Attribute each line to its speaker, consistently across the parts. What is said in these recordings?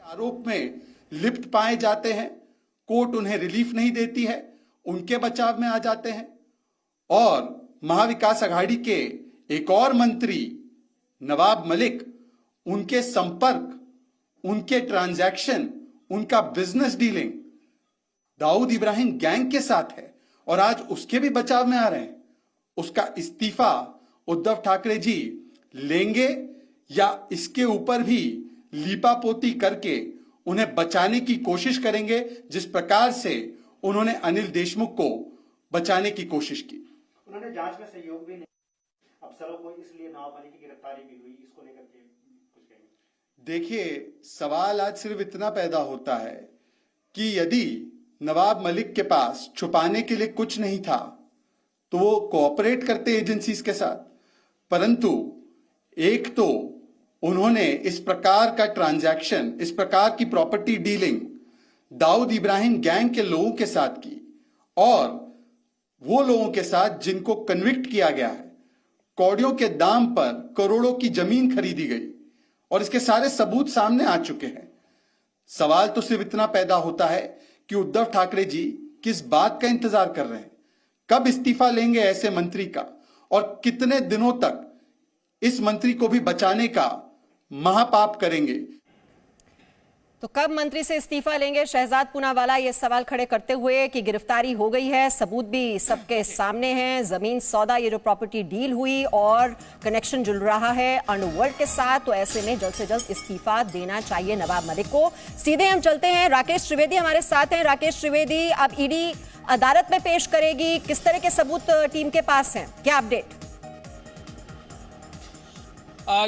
Speaker 1: आरोप में लिप्त पाए जाते हैं, कोर्ट उन्हें रिलीफ नहीं देती है, उनके बचाव में आ जाते हैं। और महाविकास आघाड़ी के एक और मंत्री नवाब मलिक, उनके संपर्क, उनके ट्रांजैक्शन, उनका business dealing Dawood Ibrahim gang के साथ है और आज उसके भी बचाव में आ रहे हैं। उसका इस्तीफा उद्धव ठाकरे जी लेंगे या इसके ऊपर भी लीपापोती करके उन्हें बचाने की कोशिश करेंगे, जिस प्रकार से उन्होंने अनिल देशमुख को बचाने की कोशिश की।
Speaker 2: उन्होंने जांच में सहयोग भी नहीं अफसरों को, इसलिए नवाब मलिक की गिरफ्तारी भी हुई, इसको लेकर के कुछ कहेंगे?
Speaker 1: देखिए, सवाल आज सिर्फ इतना पैदा होता है कि यदि नवाब मलिक के पास छुपाने के लिए कुछ नहीं था तो वो कोऑपरेट करते एजेंसीज के साथ, परंतु एक तो उन्होंने इस प्रकार का ट्रांजैक्शन, इस प्रकार की property dealing Dawood Ibrahim gang के लोगों के साथ की और वो लोगों के साथ जिनको कन्विक्ट किया गया है, कौड़ियों के दाम पर करोड़ों की जमीन खरीदी गई और इसके सारे सबूत सामने आ चुके हैं। सवाल तो सिर्फ इतना पैदा होता है कि उद्धव ठाकरे जी किस बात का इंतजार कर रहे हैं, कब इस्तीफा लेंगे ऐसे मंत्री का और कितने दिनों तक इस मंत्री को भी बचाने का महापाप करेंगे।
Speaker 3: तो कब मंत्री से इस्तीफा लेंगे शहजाद पूनावाला, ये सवाल खड़े करते हुए कि गिरफ्तारी हो गई है, सबूत भी सबके सामने हैं, जमीन सौदा, ये जो प्रॉपर्टी डील हुई और कनेक्शन जुड़ रहा है अंडरवर्ल्ड के साथ, तो ऐसे में जल्द से जल्द इस्तीफा देना चाहिए नवाब मलिक को। सीधे हम चलते हैं, राकेश त्रिवेदी हमारे साथ हैं। राकेश त्रिवेदी, अब ईडी अदालत में पेश करेगी, किस तरह के सबूत टीम के पास हैं, क्या अपडेट?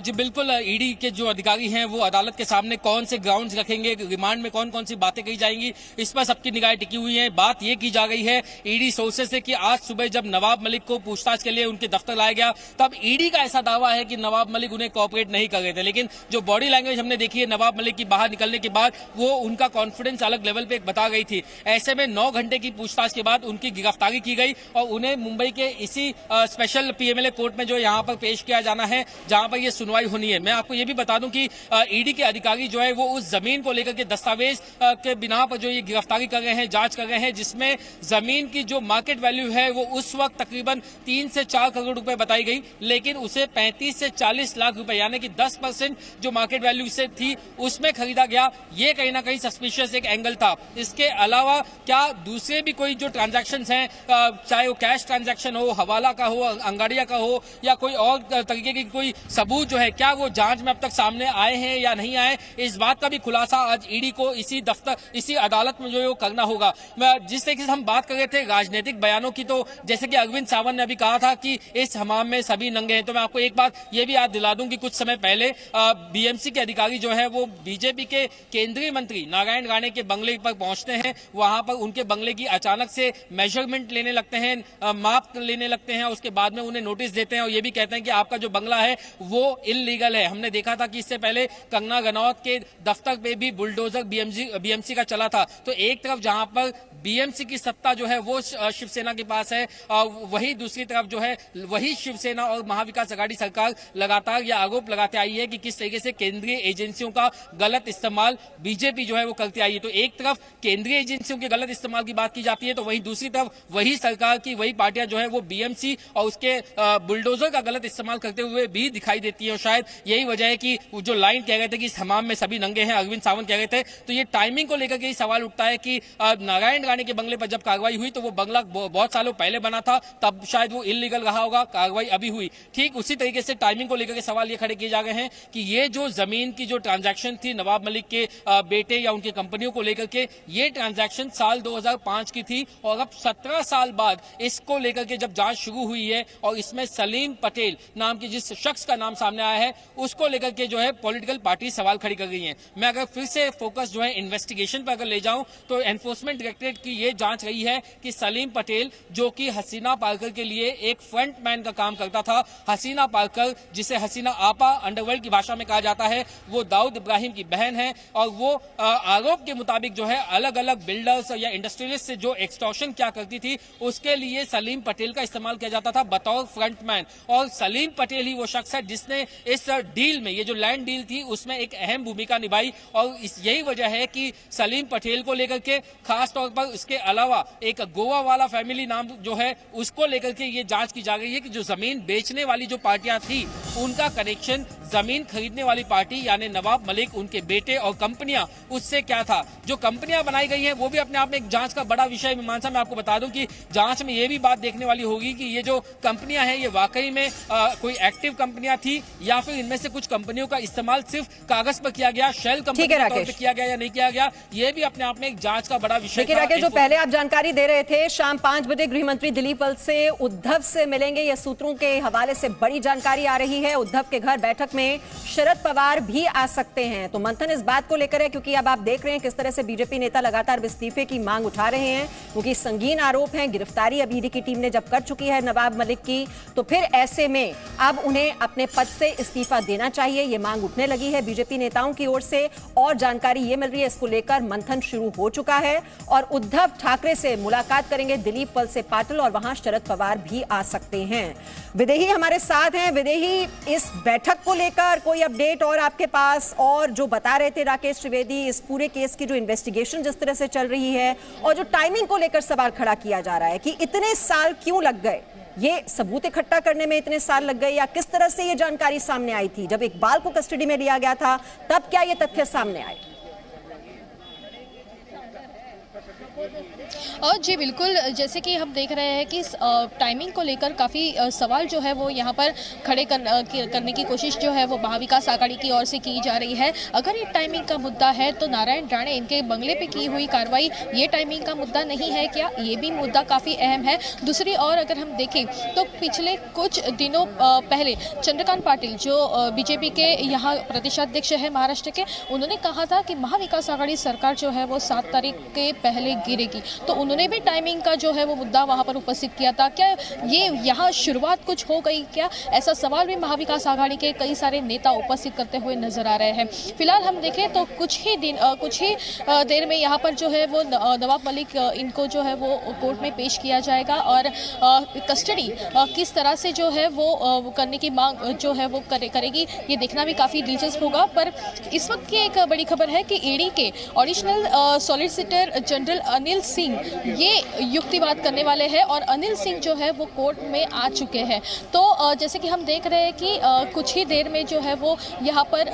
Speaker 4: जी बिल्कुल, ईडी के जो अधिकारी हैं वो अदालत के सामने कौन से ग्राउंड्स रखेंगे, रिमांड में कौन कौन सी बातें कही जाएंगी, इस पर सबकी निगाहें टिकी हुई हैं। बात ये की जा गई है ईडी सोर्सेज से कि आज सुबह जब नवाब मलिक को पूछताछ के लिए उनके दफ्तर लाया गया तब ईडी का ऐसा दावा है कि नवाब मलिक उन्हें कोऑपरेट नहीं कर रहे थे, लेकिन जो बॉडी लैंग्वेज हमने देखी है नवाब मलिक की बाहर निकलने के बाद, वो उनका कॉन्फिडेंस अलग लेवल पे बता गई थी। ऐसे में 9 घंटे की पूछताछ के बाद उनकी गिरफ्तारी की गई और उन्हें मुंबई के इसी स्पेशल पीएमएलए कोर्ट में जो यहाँ पर पेश किया जाना है, जहां पर यह सुनवाई होनी है। मैं आपको ये भी बता दूं कि ईडी के अधिकारी जो है वो उस जमीन को लेकर के दस्तावेज के बिना पर जो ये गिरफ्तारी कर रहे हैं, जांच कर रहे हैं, जिसमें जमीन की जो मार्केट वैल्यू है वो उस वक्त तकरीबन 3 से 4 करोड़ रुपए बताई गई, लेकिन उसे 35 से 40 लाख रुपए यानी कि 10% जो मार्केट वैल्यू से थी उसमें खरीदा गया। ये कहीं ना कहीं सस्पिशियस एक एंगल था। इसके अलावा क्या दूसरे भी कोई जो ट्रांजैक्शन हैं, चाहे वो कैश ट्रांजैक्शन हो, हवाला का हो, अंगाड़िया का हो या कोई और तरीके की कोई सबूत जो है, क्या वो जांच में अब तक सामने आए हैं या नहीं आए, इस बात का भी खुलासा आज ईडी को इसी दफ्तर, इसी अदालत में जो है वो करना होगा। जिस तरीके से हम बात कर रहे थे राजनीतिक बयानों की, तो जैसे कि अरविंद सावंत ने अभी कहा था कि इस हमाम में सभी नंगे हैं, तो मैं आपको एक बात ये भी याद दिला दूं कि कुछ समय पहले बीएमसी के अधिकारी जो है वो बीजेपी के केंद्रीय मंत्री नारायण राणे के बंगले पर पहुंचते हैं, वहां पर उनके बंगले की अचानक से मेजरमेंट लेने लगते हैं, माप लेने लगते हैं, उसके बाद में उन्हें नोटिस देते हैं और ये भी कहते हैं कि आपका जो बंगला है वो इल्लीगल है। हमने देखा था कि इससे पहले कंगना रनौत के दफ्तर पे भी बुलडोजर बीएमसी का चला था। तो एक तरफ जहां पर बीएमसी की सत्ता जो है वो शिवसेना के पास है, वही दूसरी तरफ जो है वही शिवसेना और महाविकास आघाड़ी सरकार लगातार यह आरोप लगाते आई है कि किस तरीके से केंद्रीय एजेंसियों का गलत इस्तेमाल बीजेपी जो है वो करती आई है। तो एक तरफ केंद्रीय एजेंसियों के गलत इस्तेमाल की बात की जाती है, तो वहीं दूसरी तरफ वही सरकार की वही पार्टियां जो है वो बीएमसी और उसके बुलडोजर का गलत इस्तेमाल करते हुए भी दिखाई देती है। और शायद यही वजह है कि जो लाइन कह रहे थे कि इस हमाम में सभी नंगे हैं, अरविंद सावंत कह रहे थे, तो ये टाइमिंग को लेकर के सवाल उठता है कि नारायण राणे के बंगले पर जब कार्रवाई हुई तो वो बंगला बहुत सालों पहले बना था, तब शायद वो इल्लीगल रहा होगा, कार्रवाई अभी हुई। ठीक उसी तरीके से टाइमिंग को लेकर के सवाल ये खड़े किए जा रहे हैं कि ये जो जमीन की जो ट्रांजैक्शन थी नवाब मलिक के बेटे या उनकी कंपनियों को लेकर के, ये ट्रांजैक्शन साल 2005 की थी और अब 17 साल बाद इसको लेकर के जब जांच शुरू हुई है और इसमें सलीम पटेल नाम के जिस शख्स का नाम सामने आया है उसको लेकर के जो है पॉलिटिकल पार्टी सवाल खड़ी कर रही हैं। मैं अगर फिर से फोकस जो है इन्वेस्टिगेशन पर अगर ले जाऊं तो एनफोर्समेंट डायरेक्टरेट की ये जांच रही है कि सलीम पटेल, जो कि हसीना पारकर के लिए एक फ्रंट मैन का काम करता था, हसीना पारकर जिसे हसीना आपा अंडरवर्ल्ड की भाषा में कहा जाता है, वो दाऊद इब्राहिम की बहन है और वो आरोप के मुताबिक जो है अलग अलग बिल्डर्स या इंडस्ट्रियलिस्ट से जो एक्सटॉर्शन क्या करती थी उसके लिए सलीम पटेल का इस्तेमाल किया जाता था बतौर फ्रंटमैन। और सलीम पटेल ही वो शख्स है जिसने इस डील में, ये जो लैंड डील थी उसमें एक अहम भूमिका निभाई और यही वजह है कि सलीम पटेल को लेकर के खास तौर पर इसके अलावा एक गोवा वाला फैमिली नाम जो है उसको लेकर के ये जांच की जा रही है कि जो जमीन बेचने वाली जो पार्टियां थी उनका कनेक्शन जमीन खरीदने वाली पार्टी यानी नवाब मलिक, उनके बेटे और कंपनियां, उससे क्या था। जो कंपनियां बनाई गई हैं वो भी अपने आप में एक जांच का बड़ा विषय। मीमांसा में आपको बता दूं कि जांच में ये भी बात देखने वाली होगी कि ये जो कंपनियां हैं ये वाकई में कोई एक्टिव कंपनियां थी या फिर इनमें से कुछ कंपनियों का इस्तेमाल सिर्फ कागज पर किया गया, शेल कंपनी के तौर पर किया गया या नहीं किया गया, ये भी अपने आप में एक जांच का बड़ा विषय था।
Speaker 3: राकेश, जो पहले आप जानकारी दे रहे थे, शाम 5 बजे गृह मंत्री दिलीप वल्स से उद्धव से मिलेंगे, ये सूत्रों के हवाले से बड़ी जानकारी आ रही है। उद्धव के घर बैठक में शरद पवार भी आ सकते हैं। तो मंथन इस बात को लेकर है क्योंकि अब आप देख रहे हैं किस तरह से बीजेपी नेता लगातार इस्तीफे की मांग उठा रहे हैं, क्योंकि संगीन आरोप हैं। गिरफ्तारी अब ईडी की टीम ने जब कर चुकी है नवाब मलिक की, तो फिर ऐसे में अब उन्हें अपने पद से इस्तीफा देना चाहिए, ये मांग उठने लगी है बीजेपी नेताओं की ओर से। और जानकारी ये मिल रही है, इसको लेकर मंथन शुरू हो चुका है और उद्धव ठाकरे से मुलाकात करेंगे दिलीप वल्से पाटिल और वहां शरद पवार भी आ सकते हैं। विदेही हमारे साथ हैं। विदेही, इस बैठक को लेकर कोई अपडेट और आपके पास, और जो बता रहे थे राकेश त्रिवेदी, इस पूरे केस की जो इन्वेस्टिगेशन जिस तरह से चल रही है और जो टाइमिंग को लेकर सवाल खड़ा किया जा रहा है कि इतने साल क्यों लग गए, ये सबूत इकट्ठा करने में इतने साल लग गए, या किस तरह से ये जानकारी सामने आई थी जब इकबाल को कस्टडी में लिया गया था तब क्या ये तथ्य सामने आए?
Speaker 5: और जी बिल्कुल, जैसे कि हम देख रहे हैं कि टाइमिंग को लेकर काफ़ी सवाल जो है वो यहाँ पर खड़े करने की कोशिश जो है वो महाविकास आघाड़ी की ओर से की जा रही है। अगर ये टाइमिंग का मुद्दा है तो नारायण राणे इनके बंगले पे की हुई कार्रवाई ये टाइमिंग का मुद्दा नहीं है क्या? ये भी मुद्दा काफ़ी अहम है। दूसरी ओर अगर हम देखें तो पिछले कुछ दिनों पहले चंद्रकांत पाटिल जो बीजेपी के यहाँ प्रदेशाध्यक्ष है महाराष्ट्र के, उन्होंने कहा था कि महाविकास आघाड़ी सरकार जो है वो 7 तारीख के पहले गिरेगी, तो उन्होंने भी टाइमिंग का जो है वो मुद्दा वहां पर उपस्थित किया था। क्या ये यहाँ शुरुआत कुछ हो गई क्या? ऐसा सवाल भी महाविकास आघाड़ी के कई सारे नेता उपस्थित करते हुए नजर आ रहे हैं। फिलहाल हम देखें तो कुछ ही देर में यहाँ पर जो है वो नवाब मलिक इनको जो है वो कोर्ट में पेश किया जाएगा और कस्टडी किस तरह से जो है वो करने की मांग जो है वो करेगी, ये देखना भी काफी दिलचस्प होगा। पर इस वक्त की एक बड़ी खबर है कि ईडी के additional solicitor general Anil Singh ये युक्तिवाद करने वाले हैं और अनिल सिंह जो है वो कोर्ट में आ चुके हैं। तो जैसे कि हम देख रहे हैं कि कुछ ही देर में जो है वो यहाँ पर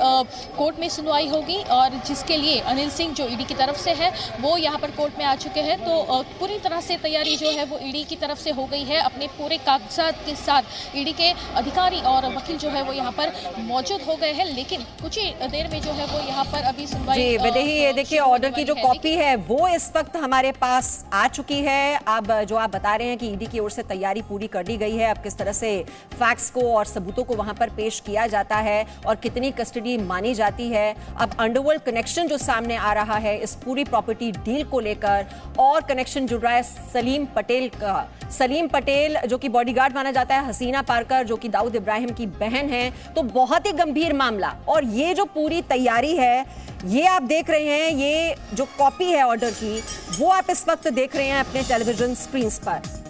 Speaker 5: कोर्ट में सुनवाई होगी और जिसके लिए अनिल सिंह जो ईडी की तरफ से है वो यहाँ पर कोर्ट में आ चुके हैं। तो पूरी तरह से तैयारी जो है वो ईडी की तरफ से हो गई है। अपने पूरे कागजात के साथ ईडी के अधिकारी और वकील जो है वो यहाँ पर मौजूद हो गए हैं, लेकिन कुछ ही देर में जो है वो यहाँ पर अभी सुनवाई।
Speaker 3: विदेही, ये देखिए ऑर्डर की जो कॉपी है वो इस वक्त हमारे पास आ चुकी है। अब जो आप बता रहे हैं कि ईडी की ओर से तैयारी पूरी कर ली गई है, अब किस तरह से फैक्ट्स को और सबूतों को वहां पर पेश किया जाता है और कितनी कस्टडी मानी जाती है। अब अंडरवर्ल्ड कनेक्शन जो सामने आ रहा है इस पूरी प्रॉपर्टी डील को लेकर, और कनेक्शन जुड़ रहा है सलीम पटेल का। सलीम पटेल जो कि बॉडीगार्ड माना जाता है हसीना पारकर, जो कि दाऊद इब्राहिम की बहन है, तो बहुत ही गंभीर मामला। और ये जो पूरी तैयारी है, ये आप देख रहे हैं, ये जो कॉपी है ऑर्डर की वो आप इस वक्त देख रहे हैं अपने टेलीविजन स्क्रीन पर।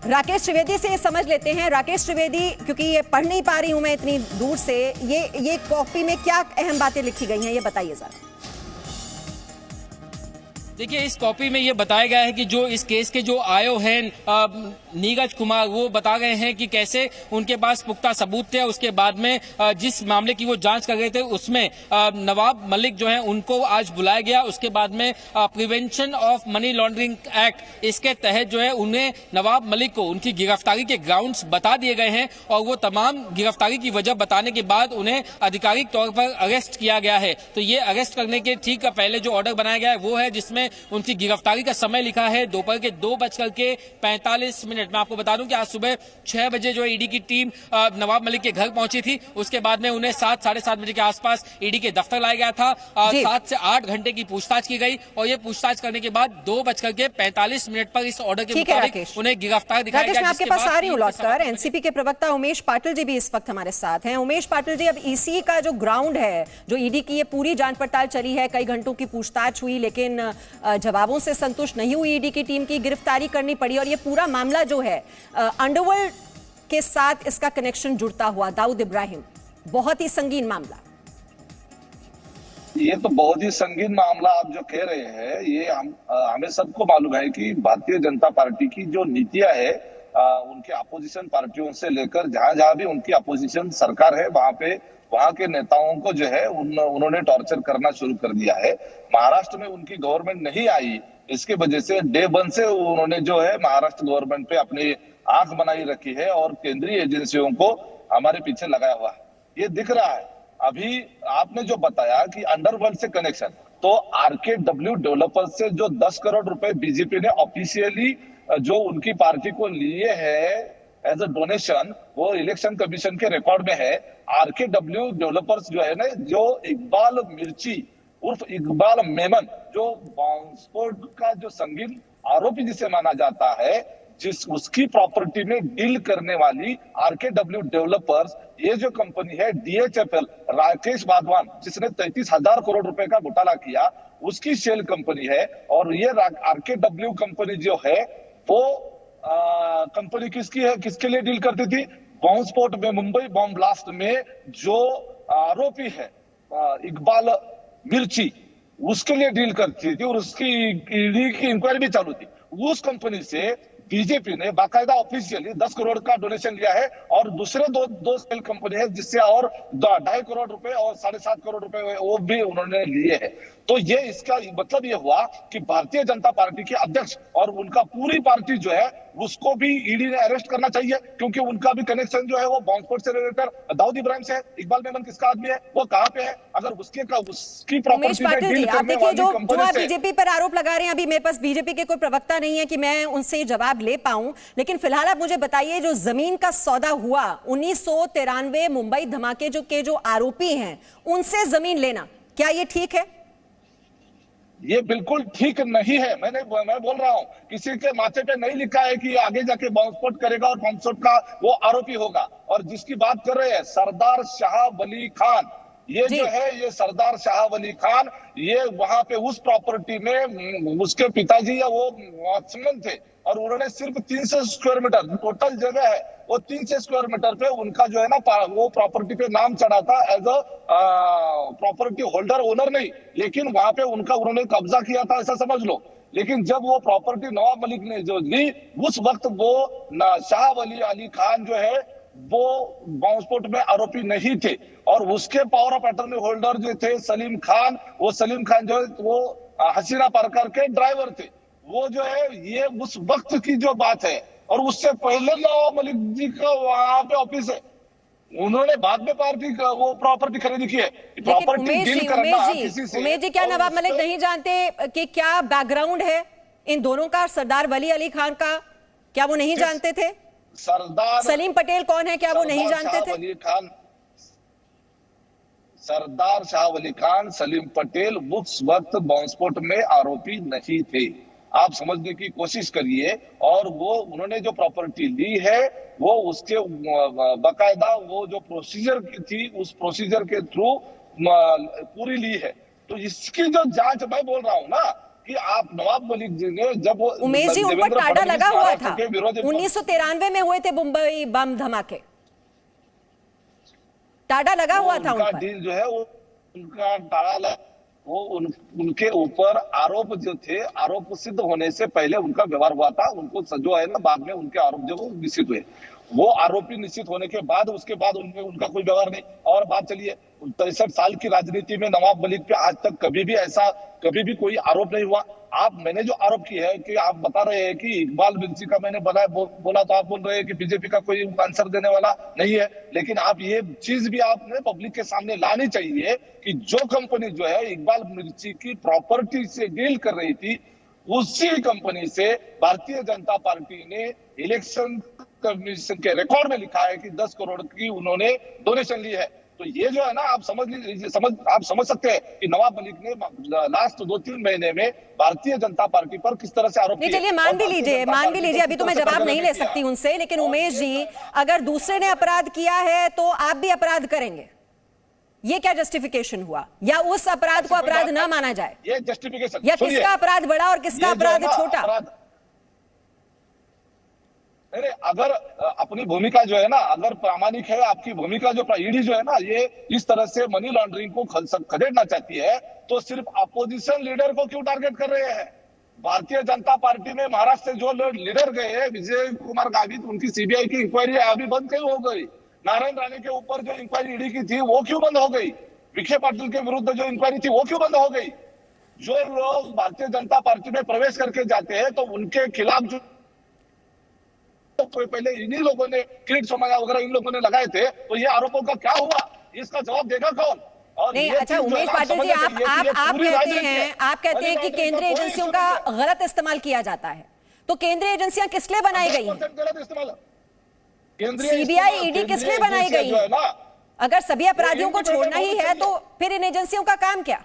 Speaker 3: राकेश त्रिवेदी से ये समझ लेते हैं। राकेश त्रिवेदी, क्योंकि ये पढ़ नहीं पा रही हूं मैं इतनी दूर से, ये कॉपी में क्या अहम बातें लिखी गई हैं, ये बताइए जरा।
Speaker 4: देखिए, इस कॉपी में ये बताया गया है कि जो इस केस के जो आयो हैं नीरज कुमार, वो बता गए हैं कि कैसे उनके पास पुख्ता सबूत थे। उसके बाद में जिस मामले की वो जांच कर रहे थे उसमें नवाब मलिक जो है उनको आज बुलाया गया। उसके बाद में prevention of money laundering act, इसके तहत जो है उन्हें नवाब मलिक को उनकी गिरफ्तारी के ग्राउंड्स बता दिए गए हैं और वो तमाम गिरफ्तारी की वजह बताने के बाद उन्हें आधिकारिक तौर पर अरेस्ट किया गया है। तो ये अरेस्ट करने के ठीक पहले जो ऑर्डर बनाया गया है वो है जिसमें जिसमें उनकी गिरफ्तारी का समय लिखा है दोपहर के 2:45 मैं आपको बता दूं कि आज सुबह 6 बजे जो ईडी की टीम नवाब मलिक के घर पहुंची थी। उसके बाद में उन्हें 7 साढ़े 7 बजे के आसपास ईडी के दफ्तर लाया गया था। 7 से 8 घंटे की पूछताछ की गई और ये पूछताछ करने के बाद 2:45 पर इस ऑर्डर के मुताबिक उन्हें गिरफ्तार दिखाया गया।
Speaker 3: मैं आपके पास आ रही हूँ लौटकर। एनसीपी के प्रवक्ता उमेश पाटिल जी भी इस वक्त हमारे साथ हैं। उमेश पाटिल जी, अब ईसी का जो ग्राउंड है, जो ईडी की ये पूरी जांच पड़ताल चली है, कई घंटों की पूछताछ हुई, लेकिन जवाबों से संतुष्ट नहीं हुई ईडी की टीम की, गिरफ्तारी करनी पड़ी और ये पूरा मामला जो है अंडरवर्ल्ड के साथ इसका कनेक्शन जुड़ता हुआ, दाऊद इब्राहिम, बहुत ही संगीन मामला।
Speaker 6: ये तो बहुत ही संगीन मामला आप जो कह रहे हैं, ये हमें सबको मालूम है कि भारतीय जनता पार्टी की जो नीतियां है, उनके अपोजिशन पार्टियों से लेकर जहां भी उनकी अपोजिशन सरकार है, वहां के नेताओं को जो है उन्होंने टॉर्चर करना शुरू कर दिया है। महाराष्ट्र में उनकी गवर्नमेंट नहीं आई, इसके वजह से डे 1 से उन्होंने जो है महाराष्ट्र गवर्नमेंट पे अपनी आंख बनाई रखी है और केंद्रीय एजेंसियों को हमारे पीछे लगाया हुआ है। ये दिख रहा है। अभी आपने जो बताया कि अंडरवर्ल्ड से कनेक्शन, तो आरकेडब्ल्यू डेवलपर्स से जो 10 करोड़ रुपए बीजेपी ने ऑफिशियली जो उनकी पार्टी को लिए है एज अ डोनेशन, वो इलेक्शन कमीशन के रिकॉर्ड में है। आरकेडब्ल्यू डेवलपर्स जो है ना, जो इकबाल मिर्ची उर्फ इकबाल मेमन, जो बॉम्ब का जो संगीन आरोपी जिसे माना जाता है, उसकी प्रॉपर्टी में डील करने वाली आरकेडब्ल्यू डेवलपर्स, ये जो कंपनी है DHFL, राकेश वाधवान, जिसने 33,000 करोड़ रुपए का घोटाला किया, उसकी शेल कंपनी है। और ये आरकेडब्ल्यू कंपनी जो है वो कंपनी किसकी है, किसके लिए डील करती थी? बॉम्ब स्फोट में, मुंबई बॉम्ब ब्लास्ट में जो आरोपी है इकबाल मिर्ची, उसके लिए डील करती थी और उसकी ईडी की इंक्वायरी भी चालू थी। उस कंपनी से बीजेपी ने बाकायदा ऑफिशियली 10 करोड़ का डोनेशन लिया है और दूसरे दो सेल कंपनी है जिससे और 2.5 करोड़ रुपए और 7.5 करोड़ रुपए वो भी उन्होंने लिए हैं। तो ये इसका मतलब ये हुआ कि भारतीय जनता पार्टी के अध्यक्ष और उनका पूरी पार्टी जो है उसको भी ईडी ने अरेस्ट करना चाहिए, क्योंकि उनका भी कनेक्शन जो है वो बॉम्ब स्फोट से रिलेटेड दाऊद इब्राहिम से है। इकबाल मेमन किसका आदमी है, वो कहाँ पे है? अगर उसकी प्रॉपर्टी में डील करने वाली कंपनी से
Speaker 3: बीजेपी पर आरोप लगा रहे हैं, अभी मेरे पास बीजेपी के कोई प्रवक्ता नहीं है कि मैं उनसे जवाब ले पाऊं, लेकिन फिलहाल आप मुझे बताइए, जो जमीन का सौदा हुआ 1993 मुंबई धमाके के जो आरोपी हैं उनसे जमीन लेना, क्या ये ठीक है?
Speaker 6: ये बिल्कुल ठीक नहीं है। मैं बोल रहा हूं, किसी के माथे पे नहीं लिखा है कि आगे जाके बॉम्ब स्फोट करेगा और बॉम्ब स्फोट का वो आरोपी होगा। और जिसकी बात कर रहे हैं सरदार शाह वली खान, ये जो है ये सरदार शाह वली खान, ये वहां पे उस प्रॉपर्टी में उसके पिताजी या वो वॉचमैन थे और उन्होंने सिर्फ 300 स्क्वायर मीटर टोटल जगह है, वो 300 स्क्वायर मीटर पे उनका जो है ना वो प्रॉपर्टी पे नाम चढ़ा था as a property holder, owner नहीं, लेकिन वहां पे उन्होंने कब्जा किया था, ऐसा समझ लो। लेकिन जब वो प्रॉपर्टी नवाब मलिक ने जो ली, उस वक्त वो शाह वली अली खान जो है वो बॉम्ब स्फोट में आरोपी नहीं थे और उसके पावर ऑफ अटर्नी होल्डर जो थे सलीम खान, वो सलीम खान जो है वो हसीना पार्कर के ड्राइवर थे। वो जो है ये उस वक्त की जो बात है और उससे पहले नवाब मलिक जी का वहां पे ऑफिस है, उन्होंने बाद में वो प्रॉपर्टी खरीदी की है। प्रॉपर्टी डील करना किसी से,
Speaker 3: उमेश जी, क्या नवाब मलिक नहीं जानते कि क्या बैकग्राउंड है इन दोनों का, सरदार वली अली खान का? क्या वो नहीं जानते थे?
Speaker 6: सरदार
Speaker 3: सलीम पटेल कौन है, क्या वो नहीं जानते थे?
Speaker 6: सरदार शाह वली खान, सलीम पटेल उस वक्त बॉम्ब स्फोट में आरोपी नहीं थे। आप समझने की कोशिश करिए। और वो उन्होंने जो प्रॉपर्टी ली है वो उसके बाकायदा वो जो प्रोसीजर थी उस प्रोसीजर के थ्रू पूरी ली है। तो इसकी जो जांच मैं बोल रहा हूं ना कि आप नवाब मलिक जी ने जब
Speaker 3: उमेश जी ऊपर टाडा लगा हुआ था, 1993 में हुए थे मुंबई बम धमाके, टाडा लगा हुआ था
Speaker 6: उनका डील जो है वो उनका टाडा वो उनके ऊपर आरोप जो थे, आरोप सिद्ध होने से पहले उनका व्यवहार हुआ था। उनको जो है ना बाद में उनके आरोप जो निश्चित हुए, वो आरोपी निश्चित होने के बाद उसके बाद उनका कोई व्यवहार नहीं। और बात चलिए 63 साल की राजनीति में नवाब मलिक पे आज तक कभी भी कोई आरोप नहीं हुआ। मैंने जो आरोप किया है कि आप बता रहे हैं कि इकबाल मिर्ची का मैंने बोला तो आप बोल रहे हैं कि बीजेपी का कोई आंसर देने वाला नहीं है। लेकिन आप ये चीज भी आपने पब्लिक के सामने लानी चाहिए कि जो कंपनी जो है इकबाल मिर्ची की प्रॉपर्टी से डील कर रही थी, उसी कंपनी से भारतीय जनता पार्टी ने इलेक्शन कमीशन के रिकॉर्ड में लिखा है कि 10 करोड़ की उन्होंने डोनेशन ली है। तो ये जो है ना, आप समझ सकते हैं कि नवाब मलिक ने लास्ट 2-3 महीने में भारतीय जनता पार्टी पर किस तरह से आरोप किए।
Speaker 3: चलिए मान भी लीजिए अभी तो मैं जवाब नहीं ले सकती उनसे, लेकिन उमेश जी, अगर दूसरे ने अपराध किया है तो आप भी अपराध करेंगे, ये क्या जस्टिफिकेशन हुआ? या उस अपराध को अपराध न माना जाए?
Speaker 6: ये जस्टिफिकेशन
Speaker 3: या किसका अपराध बड़ा और किसका अपराध छोटा?
Speaker 6: अगर अपनी भूमिका जो है ना, अगर प्रामाणिक है आपकी भूमिका, जो ईडी जो है ना, ये इस तरह से मनी लॉन्ड्रिंग को खदेड़ना चाहती है, तो सिर्फ अपोजिशन लीडर को क्यों टारगेट कर रहे हैं? भारतीय जनता पार्टी में महाराष्ट्र से जो लीडर गए हैं, विजय कुमार गावित, उनकी सीबीआई की इंक्वायरी अभी बंद क्यों हो गई? नारायण राणे के ऊपर जो इंक्वायरी ईडी की थी वो क्यों बंद हो गई? विखे पाटिल के विरुद्ध जो इंक्वायरी थी वो क्यों बंद हो गई? जो लोग भारतीय जनता पार्टी में प्रवेश करके जाते हैं तो उनके खिलाफ जो पहले इन्हीं लोगों ने किरीट सोमैया वगैरह इन लोगों ने लगाए थे, तो ये आरोपों का क्या हुआ? इसका जवाब देगा कौन? और
Speaker 3: नहीं, अच्छा उमेश पाटिल जी, आप कहते हैं कि केंद्रीय एजेंसियों का गलत इस्तेमाल किया जाता है, तो केंद्रीय एजेंसियां किस लिए बनाई गई हैं? सीबीआई, ईडी किस लिए बनाई गई है? अगर सभी अपराधियों को छोड़ना ही है तो फिर इन एजेंसियों का काम क्या?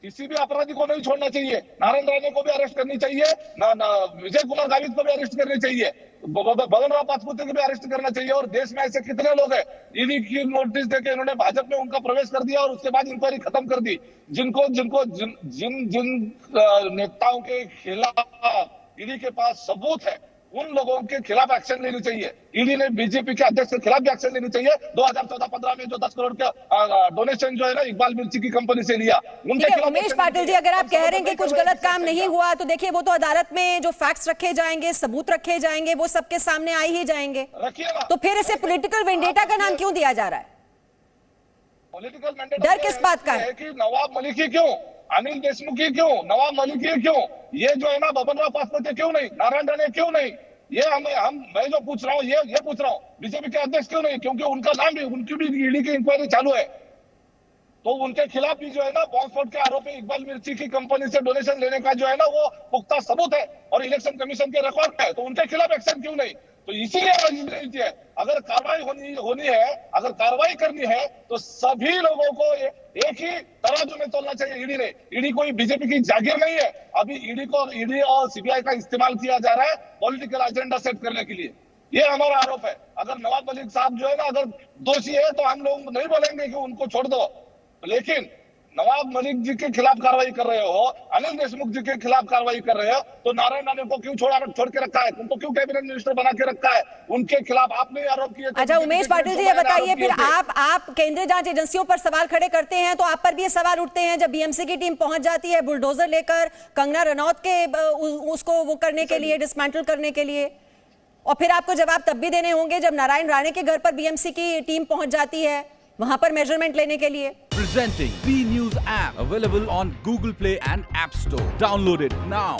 Speaker 6: किसी भी अपराधी को नहीं छोड़ना चाहिए। नारायण राणे को भी अरेस्ट करनी चाहिए, विजय कुमार गावित को भी अरेस्ट करनी चाहिए, बबन राव पाचपुते को भी अरेस्ट करना चाहिए। और देश में ऐसे कितने लोग हैं, ईडी की नोटिस देके इन्होंने भाजपा में उनका प्रवेश कर दिया और उसके बाद इंक्वायरी खत्म कर दी। जिन नेताओं के खिलाफ ईडी के पास सबूत है, उन लोगों के खिलाफ एक्शन लेनी चाहिए। ईडी ने बीजेपी के अध्यक्ष के खिलाफ भी एक्शन लेनी चाहिए। 2014-15 में जो 10 करोड़ का डोनेशन जो है ना इकबाल मिर्ची की कंपनी से लिया, उनके खिलाफ।
Speaker 3: उमेश पाटिल जी, अगर आप कह रहे हैं कि कुछ गलत काम नहीं हुआ, तो देखिए वो तो अदालत में जो फैक्ट्स रखे जाएंगे, सबूत रखे जाएंगे, वो सबके सामने आ ही जाएंगे। तो फिर इसे पॉलिटिकल वेंडेटा का नाम क्यों दिया जा रहा है?
Speaker 6: पॉलिटिकल वेंडेटा
Speaker 3: डर किस बात का है?
Speaker 6: कि नवाब मलिक ही क्यों, अनिल देशमुख ही क्यों, नवाब मलिक ही क्यों, ये जो है ना बबन राव पाचपुते क्यों नहीं, नारायण राणे क्यों नहीं? ये मैं जो पूछ रहा हूँ, ये पूछ रहा हूँ, बीजेपी के अध्यक्ष क्यों नहीं? क्योंकि उनका नाम भी, उनकी भी ईडी की इंक्वायरी चालू है, तो उनके खिलाफ भी जो है ना बॉम्ब स्फोट के आरोपी इकबाल मिर्ची की कंपनी से डोनेशन लेने का जो है ना वो पुख्ता सबूत है और इलेक्शन कमीशन के रिकॉर्ड है, तो उनके खिलाफ एक्शन क्यों नहीं? तो इसीलिए राजनीति है। अगर कार्रवाई होनी है, अगर कार्रवाई करनी है तो सभी लोगों को एक ही तराजू में तोलना चाहिए। ईडी कोई बीजेपी की जागीर नहीं है। अभी ईडी और सीबीआई का इस्तेमाल किया जा रहा है पॉलिटिकल एजेंडा सेट करने के लिए। ये हमारा आरोप है। अगर नवाब मलिक साहब जो है ना अगर दोषी है तो हम लोग नहीं बोलेंगे कि उनको छोड़ दो, लेकिन नवाब मलिक जी के खिलाफ कार्रवाई कर रहे हो, अनिल देशमुख जी के खिलाफ कार्रवाई कर रहे हो, तो नारायण राणे को क्यों छोड़ के रखा है? उनको क्यों कैबिनेट मिनिस्टर बना के रखा है? उनके खिलाफ आपने आरोप किए।
Speaker 3: अच्छा उमेश पाटिल जी, ये बताइए फिर आप केंद्रीय जांच एजेंसियों पर सवाल खड़े करते हैं तो आप पर भी ये सवाल उठते हैं जब बीएमसी की टीम पहुंच जाती है बुलडोजर लेकर कंगना रनौत के उसको वो करने के लिए, डिसमेंटल करने के लिए, और फिर आपको जवाब तब भी देने होंगे जब नारायण राणे के घर पर बीएमसी की टीम पहुंच जाती है वहां पर मेजरमेंट लेने के लिए।
Speaker 7: Presenting B News app available on Google Play and App Store. Download it now.